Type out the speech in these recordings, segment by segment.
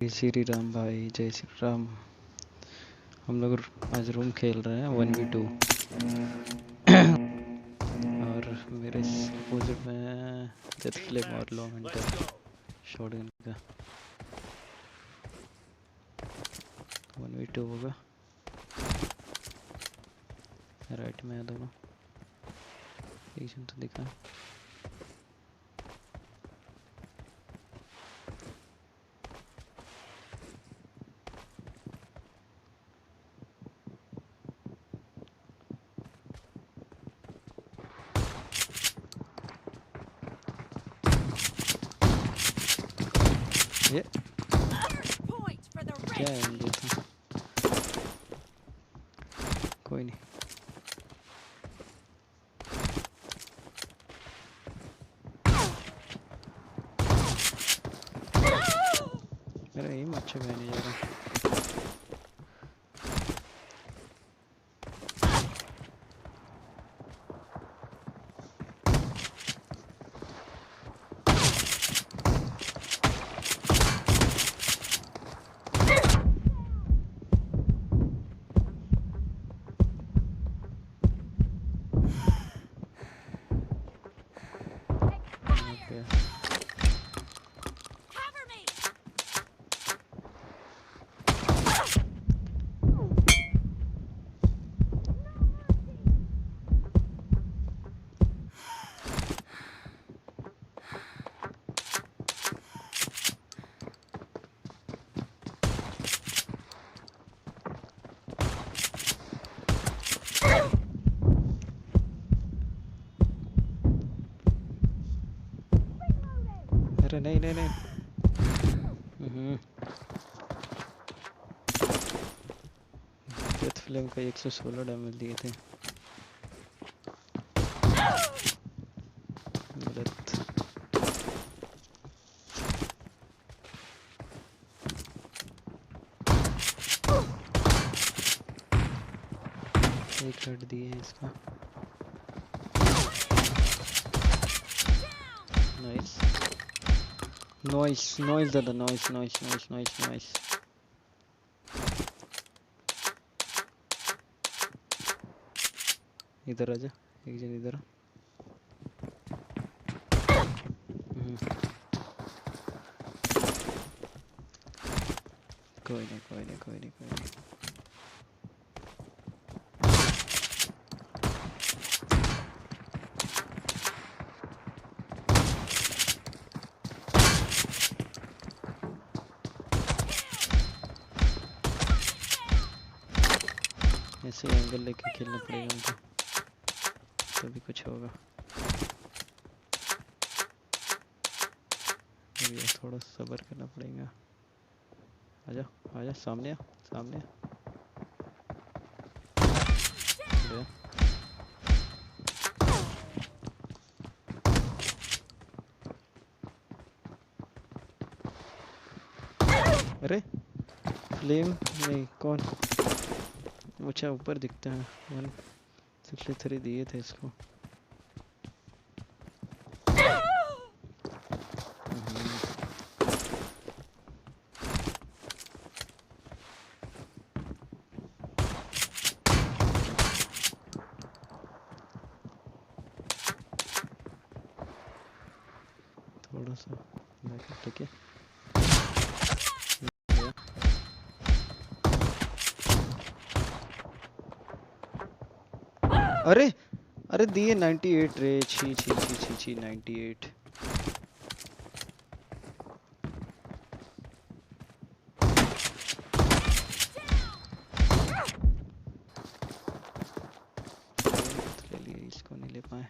जय श्री राम भाई, जय श्री राम। हम लोग आज रूम खेल रहे हैं 1v2 और मेरे अपोजिट में डेथ फ्लेम और लॉन्ग हंटर शॉटगन का 1v2 होगा। राइट में है दोनों, एक जन तो दिखा। ये क्या है ये तो कोई नहीं। मेरा एम अच्छा कहने जा रहा है। अरे नहीं नहीं नहीं। डेथ फ्लेम का 116 डैमेज दिए थे। गलत। एक हेड दिए है इसका। नाइस नॉइस नॉइस दादा, noise noise noise noise noise. इधर आजा, एक जन इधर। कोई नहीं कोई नहीं कोई नहीं कोई नहीं। ऐसे एंगल लेके खेलना पड़ेगा हमको, तभी कुछ होगा। ये थोड़ा सब्र करना पड़ेगा। आजा आजा, सामने आ, सामने आ। अरे फ्लेम नहीं, कौन? अच्छा ऊपर दिखता है। 163 दिए थे इसको। थोड़ा सा बैकअप, ठीक है। अरे अरे दिए 98 रे। छी छी छी छी छी 98। ले लिए, इसको नहीं ले पाए।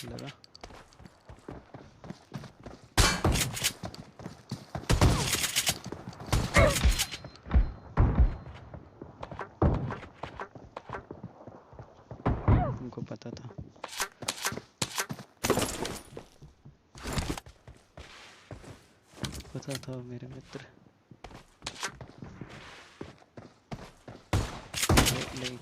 लगा उनको पता था। पता था मेरे मित्र। नहीं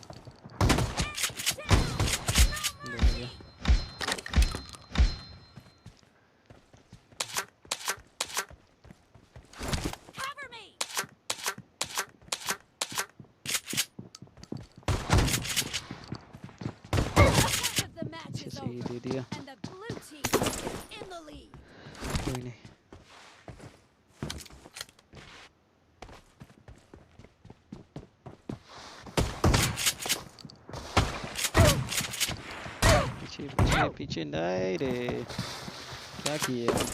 दिया। And the blue team is in the lead. कोई नहीं। पीछे पीछे पीछे नहीं रे, क्या किए हम?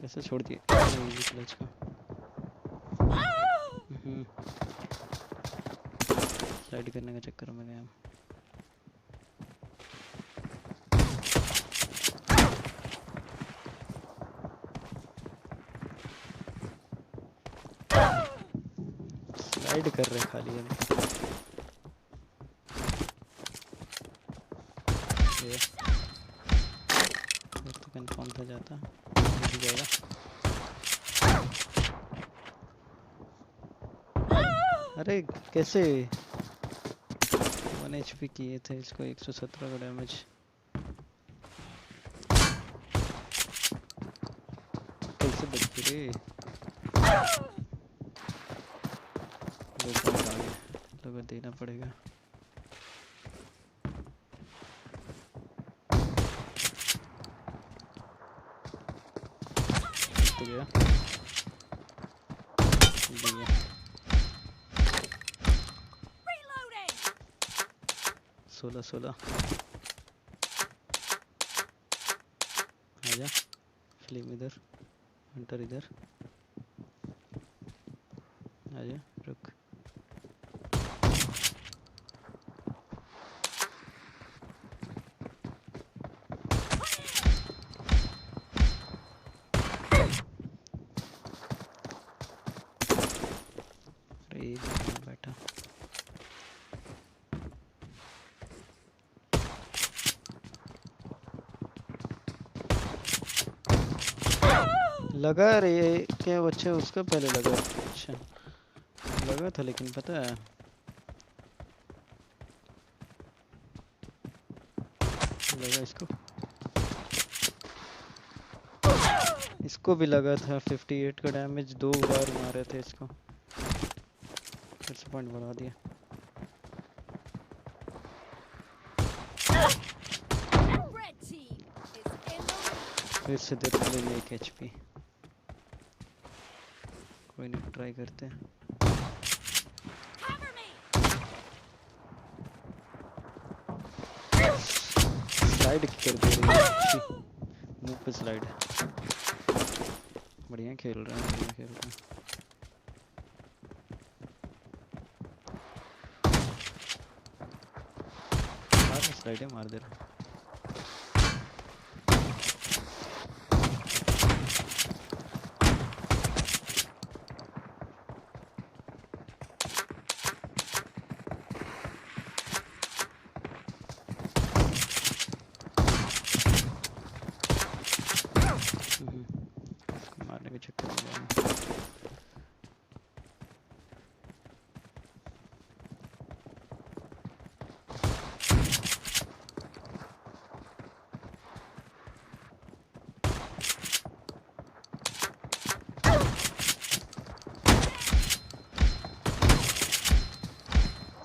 कैसे छोड़ दिए क्लच को? स्लाइड करने का चक्कर में गया हम। स्लाइड कर रहे खाली हम। तो कंफर्म था जाता भी जाएगा। अरे कैसे 1 HP किए थे इसको, 117 का डैमेज। कैसे बच गए रे? 2 पॉइंट आ गए, लगा देना पड़ेगा। तो गया 16 आजा। फ्लेम इधर, हंटर इधर आजा, रुक। अरे बैठा लगा रे। क्या बच्चे उसका पहले लगा? अच्छा लगा था, लेकिन पता है लगा इसको भी लगा था। 58 का डैमेज 2 बार मारे थे इसको, फिर से पॉइंट बढ़ा दिया। फिर से देख लेंगे 1 HP। कोई नहीं, ट्राई करते हैं। स्लाइड कर दे रही है, मुंह पे स्लाइड। बढ़िया खेल रहे हैं, बढ़िया खेल रहे हैं। स्लाइडें मार दे रहा। मारने के चक्कर में गया।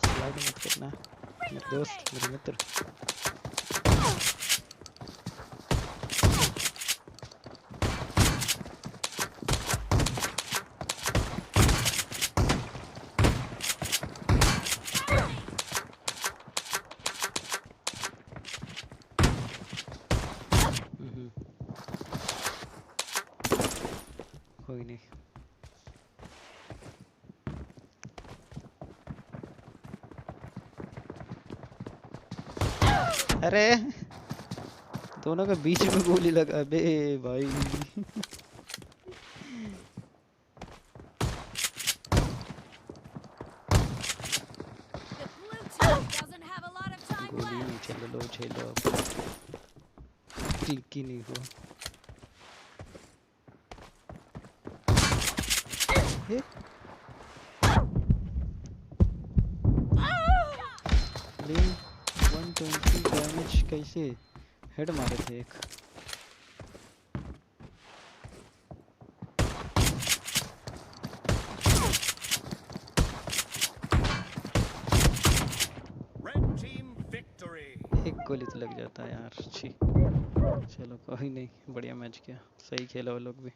स्लाइड मत करना मेरे दोस्त, मेरे मित्र। कोई नहीं। अरे दोनों के बीच में गोली लगा बे भाई। गोली नहीं चलो अब, क्लिक ही नहीं हुआ। लेकिन 120 डैमेज कैसे? हेड मारे थे एक। गोली तो लग जाता है यार, छी। चलो कोई नहीं, बढ़िया मैच किया, सही खेला वो लोग भी।